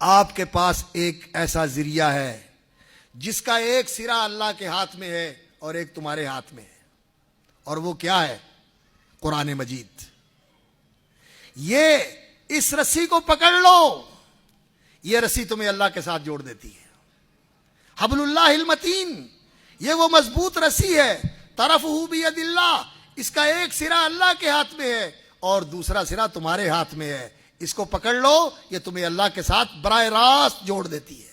آپ کے پاس ایک ایسا ذریعہ ہے جس کا ایک سرا اللہ کے ہاتھ میں ہے اور ایک تمہارے ہاتھ میں ہے، اور وہ کیا ہے؟ قرآن مجید۔ یہ اس رسی کو پکڑ لو، یہ رسی تمہیں اللہ کے ساتھ جوڑ دیتی ہے۔ حبل اللہ المتین، یہ وہ مضبوط رسی ہے، طرفہ بید اللہ، اس کا ایک سرا اللہ کے ہاتھ میں ہے اور دوسرا سرا تمہارے ہاتھ میں ہے۔ اس کو پکڑ لو، یہ تمہیں اللہ کے ساتھ براہ راست جوڑ دیتی ہے۔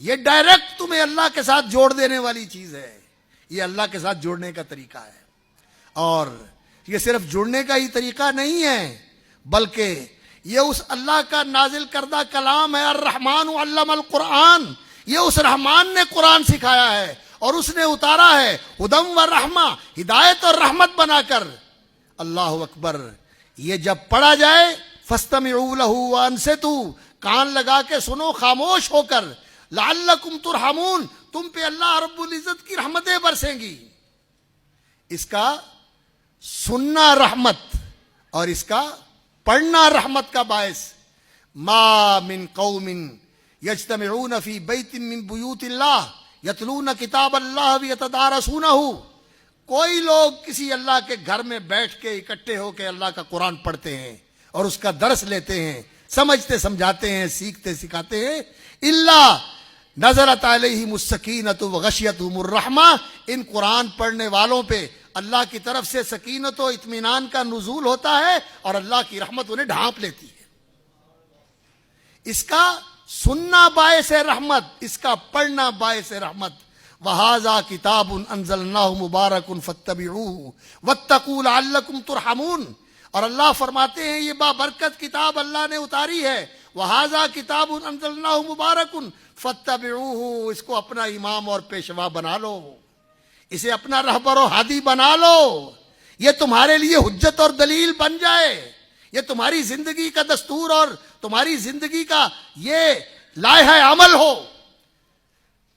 یہ ڈائریکٹ تمہیں اللہ کے ساتھ جوڑ دینے والی چیز ہے، یہ اللہ کے ساتھ جوڑنے کا طریقہ ہے۔ اور یہ صرف جڑنے کا ہی طریقہ نہیں ہے، بلکہ یہ اس اللہ کا نازل کردہ کلام ہے۔ الرحمن علم القرآن، یہ اس رحمان نے قرآن سکھایا ہے اور اس نے اتارا ہے ہدم و رحمہ، ہدایت اور رحمت بنا کر۔ اللہ اکبر۔ یہ جب پڑھا جائے فاستمعوا لہ وانصتوا، کان لگا کے سنو خاموش ہو کر، لعلکم ترحمون، تم پہ اللہ رب العزت کی رحمتیں برسیں گی۔ اس کا سننا رحمت اور اس کا پڑھنا رحمت کا باعث۔ ما من قوم یجتمعون فی بیت من بیوت اللہ یتلون کتاب اللہ ویتدارسونہ، کوئی لوگ کسی اللہ کے گھر میں بیٹھ کے اکٹھے ہو کے اللہ کا قرآن پڑھتے ہیں اور اس کا درس لیتے ہیں، سمجھتے سمجھاتے ہیں، سیکھتے سکھاتے ہیں، اللہ نزلت علیہم السکینۃ وغشیتہم الرحمہ، ان قرآن پڑھنے والوں پہ اللہ کی طرف سے سکینت و اطمینان کا نزول ہوتا ہے اور اللہ کی رحمت انہیں ڈھانپ لیتی ہے۔ اس کا سننا باعث رحمت، اس کا پڑھنا باعث رحمت۔ وَهَذَا كِتَابٌ أَنزَلْنَاهُ مُبَارَكٌ فَاتَّبِعُوهُ وَاتَّقُوا لَعَلَّكُمْ تُرْحَمُونَ، اور اللہ فرماتے ہیں یہ بابرکت کتاب اللہ نے اتاری ہے۔ وَهَذَا كِتَابٌ أَنزَلْنَاهُ مُبَارَكٌ فَاتَّبِعُوهُ، اس کو اپنا امام اور پیشوا بنا لو، اسے اپنا رہبر و ہادی بنا لو، یہ تمہارے لیے حجت اور دلیل بن جائے، یہ تمہاری زندگی کا دستور اور تمہاری زندگی کا یہ لائحہ عمل ہو۔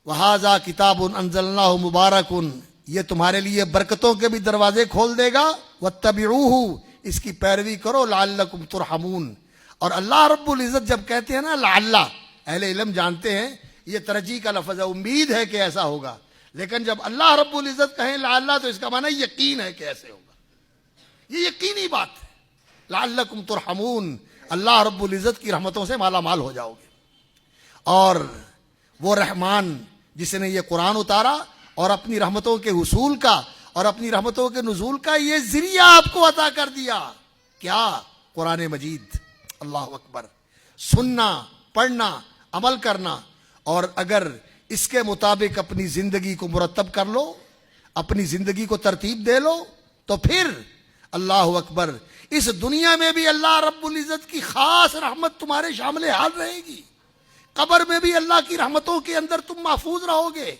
وَهَذَا كِتَابٌ أَنزَلْنَاهُ مُبَارَكٌ، یہ تمہارے لیے برکتوں کے بھی دروازے کھول دے گا۔ وَاتَّبِعُوهُ، اس کی پیروی کرو، لعلکم ترحمون۔ اور اللہ رب العزت جب کہتے ہیں نا لعل، اہل علم جانتے ہیں یہ ترجیح کا لفظ ہے، امید ہے کہ ایسا ہوگا، لیکن جب اللہ رب العزت کہیں لعل تو اس کا معنی یقین ہے کہ ایسے ہوگا، یہ یقینی بات ہے۔ لعلکم ترحمون، اللہ رب العزت کی رحمتوں سے مالا مال ہو جاؤ گے۔ اور وہ رحمان جس نے یہ قرآن اتارا اور اپنی رحمتوں کے حصول کا اور اپنی رحمتوں کے نزول کا یہ ذریعہ آپ کو عطا کر دیا، کیا؟ قرآن مجید۔ اللہ اکبر۔ سننا، پڑھنا، عمل کرنا، اور اگر اس کے مطابق اپنی زندگی کو مرتب کر لو، اپنی زندگی کو ترتیب دے لو، تو پھر اللہ اکبر، اس دنیا میں بھی اللہ رب العزت کی خاص رحمت تمہارے شامل حال رہے گی، قبر میں بھی اللہ کی رحمتوں کے اندر تم محفوظ رہو گے،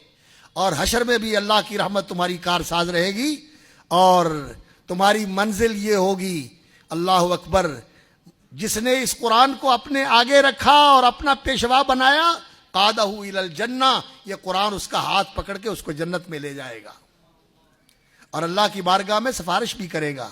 اور حشر میں بھی اللہ کی رحمت تمہاری کارساز رہے گی، اور تمہاری منزل یہ ہوگی۔ اللہ اکبر۔ جس نے اس قرآن کو اپنے آگے رکھا اور اپنا پیشوا بنایا، قادہ الی الجنہ، یہ قرآن اس کا ہاتھ پکڑ کے اس کو جنت میں لے جائے گا اور اللہ کی بارگاہ میں سفارش بھی کرے گا۔